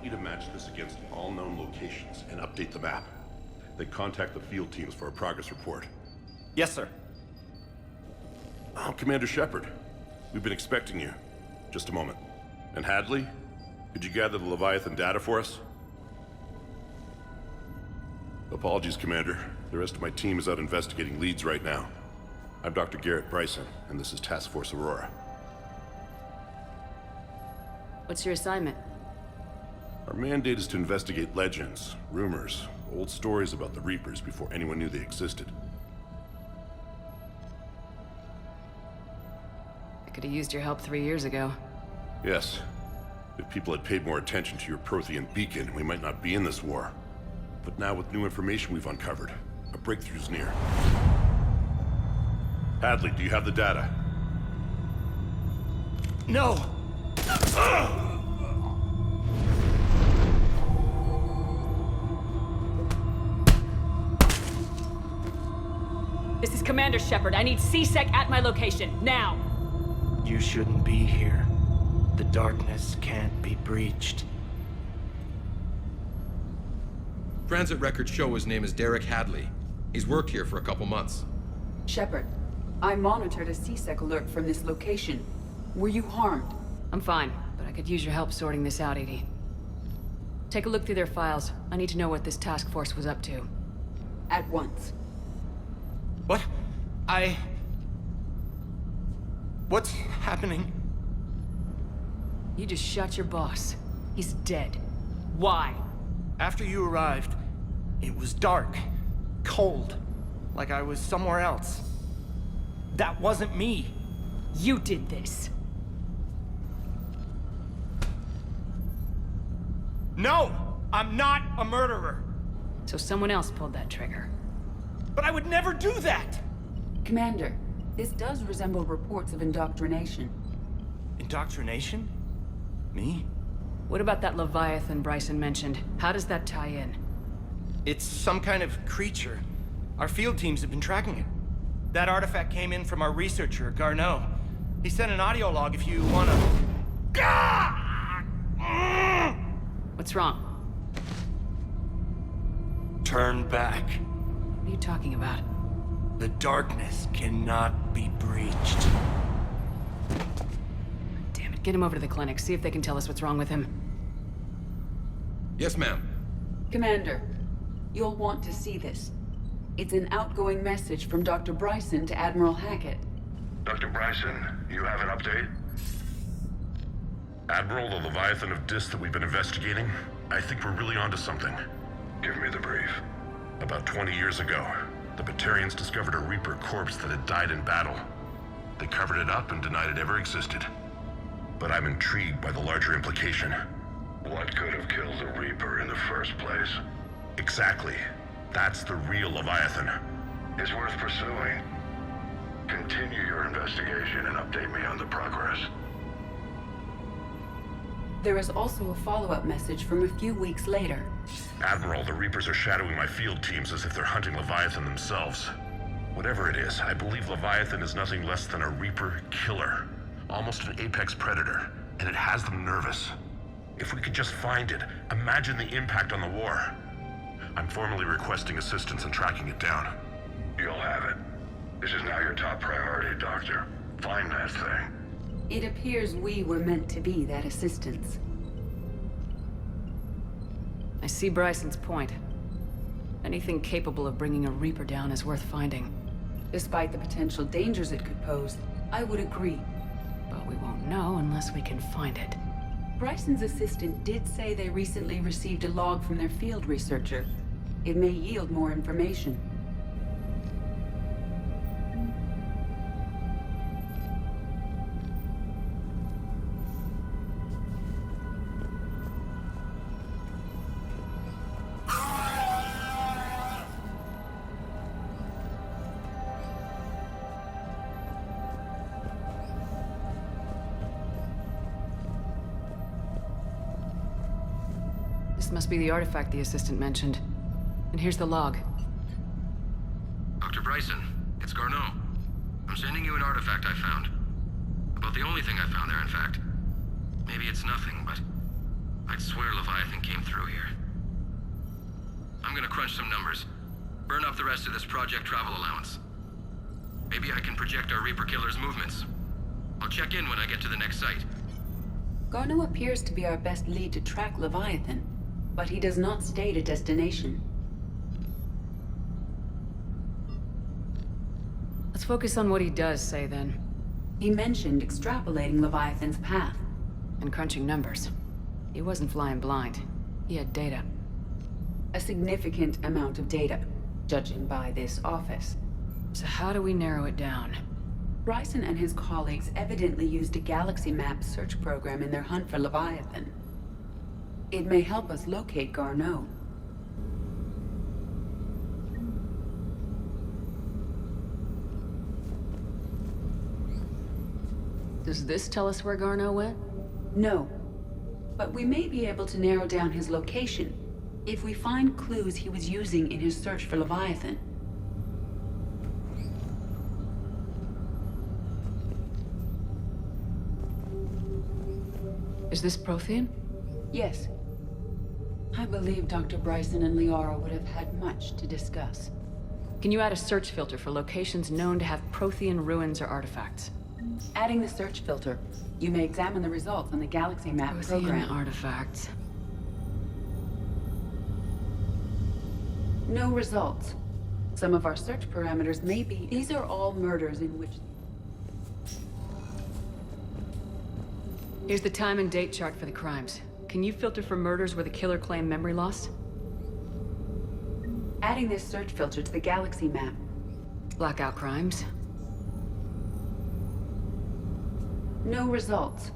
want you to match this against all known locations and update the map. Then contact the field teams for a progress report. Yes, sir. I'm Commander Shepard. We've been expecting you. Just a moment. And Hadley, could you gather the Leviathan data for us? Apologies, Commander. The rest of my team is out investigating leads right now. I'm Dr. Garrett Bryson, and this is Task Force Aurora. What's your assignment? Our mandate is to investigate legends, rumors, old stories about the Reapers before anyone knew they existed. I could have used your help 3 years ago. Yes. If people had paid more attention to your Prothean beacon, we might not be in this war. But now with new information we've uncovered, a breakthrough's near. Hadley, do you have the data? No! This is Commander Shepard. I need CSEC at my location, now! You shouldn't be here. The darkness can't be breached. Transit records show his name is Derek Hadley. He's worked here for a couple months. Shepard, I monitored a CSEC alert from this location. Were you harmed? I'm fine, but I could use your help sorting this out, Edie. Take a look through their files. I need to know what this task force was up to. At once. What? What's happening? You just shot your boss. He's dead. Why? After you arrived, it was dark, cold, like I was somewhere else. That wasn't me. You did this. No! I'm not a murderer! So someone else pulled that trigger. But I would never do that! Commander, this does resemble reports of indoctrination. Indoctrination? Me? What about that Leviathan Bryson mentioned? How does that tie in? It's some kind of creature. Our field teams have been tracking it. That artifact came in from our researcher, Garneau. He sent an audio log if you wanna... What's wrong? Turn back. What are you talking about? The darkness cannot be breached. Damn it, get him over to the clinic. See if they can tell us what's wrong with him. Yes, ma'am. Commander, you'll want to see this. It's an outgoing message from Dr. Bryson to Admiral Hackett. Dr. Bryson, you have an update? Admiral, the Leviathan of Dis that we've been investigating, I think we're really onto something. Give me the brief. About 20 years ago, the Batarians discovered a Reaper corpse that had died in battle. They covered it up and denied it ever existed. But I'm intrigued by the larger implication. What could have killed the Reaper in the first place? Exactly. That's the real Leviathan. It's worth pursuing. Continue your investigation and update me on the progress. There is also a follow-up message from a few weeks later. Admiral, the Reapers are shadowing my field teams as if they're hunting Leviathan themselves. Whatever it is, I believe Leviathan is nothing less than a Reaper killer. Almost an apex predator, and it has them nervous. If we could just find it, imagine the impact on the war. I'm formally requesting assistance in tracking it down. You'll have it. This is now your top priority, Doctor. Find that thing. It appears we were meant to be that assistance. I see Bryson's point. Anything capable of bringing a Reaper down is worth finding. Despite the potential dangers it could pose, I would agree. But we won't know unless we can find it. Bryson's assistant did say they recently received a log from their field researcher. It may yield more information. This must be the artifact the assistant mentioned. And here's the log. Dr. Bryson, it's Garneau. I'm sending you an artifact I found. About the only thing I found there, in fact. Maybe it's nothing, but I'd swear Leviathan came through here. I'm gonna crunch some numbers. Burn up the rest of this project travel allowance. Maybe I can project our Reaper Killer's movements. I'll check in when I get to the next site. Garneau appears to be our best lead to track Leviathan, but he does not state a destination. Let's focus on what he does say then. He mentioned extrapolating Leviathan's path. And crunching numbers. He wasn't flying blind. He had data. A significant amount of data, judging by this office. So how do we narrow it down? Bryson and his colleagues evidently used a galaxy map search program in their hunt for Leviathan. It may help us locate Garneau. Does this tell us where Garneau went? No, but we may be able to narrow down his location if we find clues he was using in his search for Leviathan. Is this Prothean? Yes. I believe Dr. Bryson and Liara would have had much to discuss. Can you add a search filter for locations known to have Prothean ruins or artifacts? Adding the search filter, you may examine the results on the galaxy map Prothean program. artifacts. No results. Some of our search parameters may be... These are all murders in which... Here's the time and date chart for the crimes. Can you filter for murders where the killer claimed memory loss? Adding this search filter to the galaxy map. Blackout crimes. No results.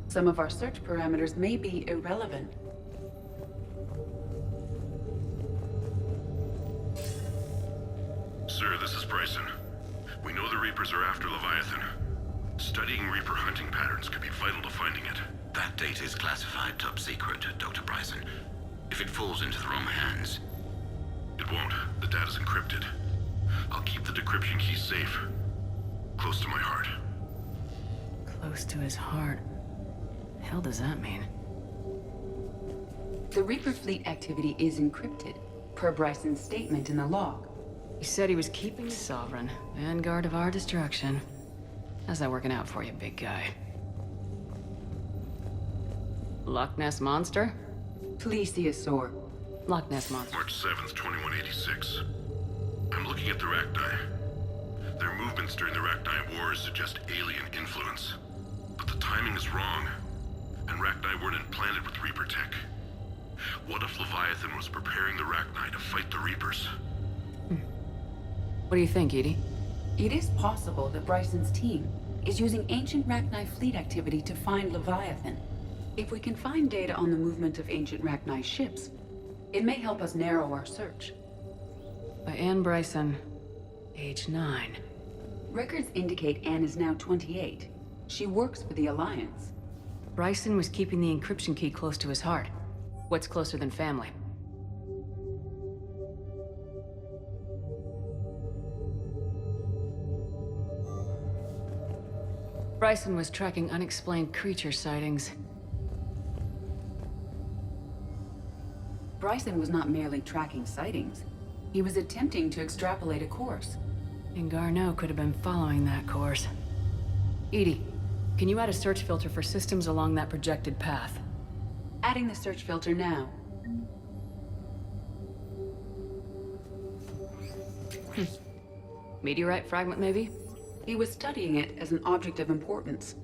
Some of our search parameters may be irrelevant. Sir, this is Bryson. We know the Reapers are after Leviathan. Studying Reaper hunting patterns could be vital to finding it. That data is classified top secret, Dr. Bryson. If it falls into the wrong hands... It won't. The data's encrypted. I'll keep the decryption keys safe. Close to my heart. Close to his heart. The hell does that mean? The Reaper fleet activity is encrypted, per Bryson's statement in the log. He said he was keeping Sovereign, vanguard of our destruction. How's that working out for you, big guy? Loch Ness Monster? Plesiosaur. Loch Ness Monster. March 7th, 2186. I'm looking at the Rachni. Their movements during the Rachni Wars suggest alien influence. But the timing is wrong, and Rachni weren't implanted with Reaper tech. What if Leviathan was preparing the Rachni to fight the Reapers? What do you think, Edie? It is possible that Bryson's team is using ancient Rachni fleet activity to find Leviathan. If we can find data on the movement of ancient Rachni ships, it may help us narrow our search. By Anne Bryson, age 9. Records indicate Anne is now 28. She works for the Alliance. Bryson was keeping the encryption key close to his heart. What's closer than family? Bryson was tracking unexplained creature sightings. Bryson was not merely tracking sightings. He was attempting to extrapolate a course. And Garneau could have been following that course. Edie, can you add a search filter for systems along that projected path? Adding the search filter now. Meteorite fragment, maybe? He was studying it as an object of importance.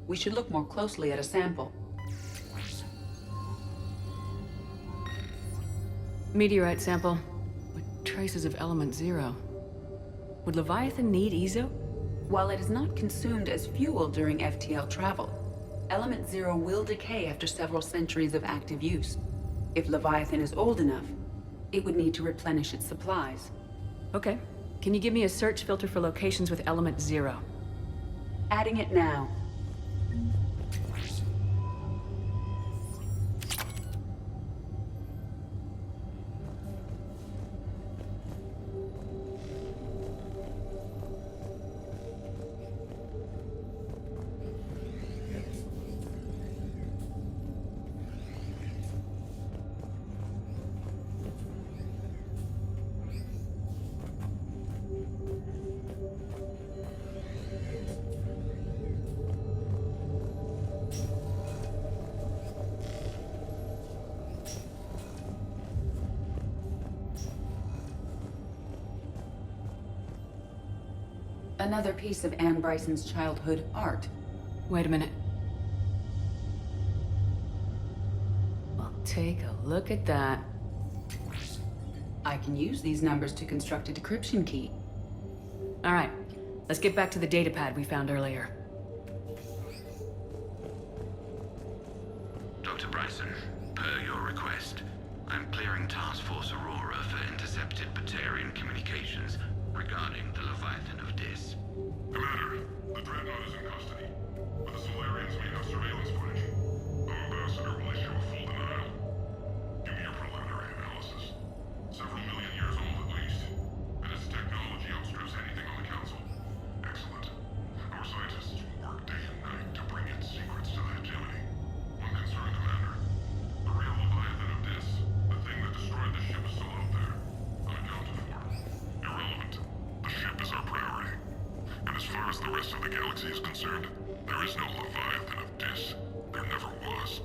We should look more closely at a sample. Meteorite sample with traces of element 0. Would Leviathan need Ezo? While it is not consumed as fuel during FTL travel, element 0 will decay after several centuries of active use. If Leviathan is old enough, it would need to replenish its supplies. Okay. Can you give me a search filter for locations with element 0? Adding it now. Another piece of Anne Bryson's childhood art. Wait a minute. Well, take a look at that. I can use these numbers to construct a decryption key. All right, let's get back to the datapad we found earlier. Dr. Bryson, per your request, I'm clearing Task Force Aurora for intercepted Batarian communications regarding the Leviathan of Dis. Commander, the Dreadnought is in custody, but the Solarians may have surveillance footage. Our ambassador will issue a full denial. Give me your preliminary analysis. Several million years old at least, and its technology outstrips anything on the Council. Excellent. Our scientists will work day and night to bring its secrets to the hegemony. One concern, Commander. The real Leviathan of Dis, the thing that destroyed the ship, is still out there. Unaccounted for. Irrelevant. The ship is our priority. And as far as the rest of the galaxy is concerned, there is no Leviathan of Dis. There never was.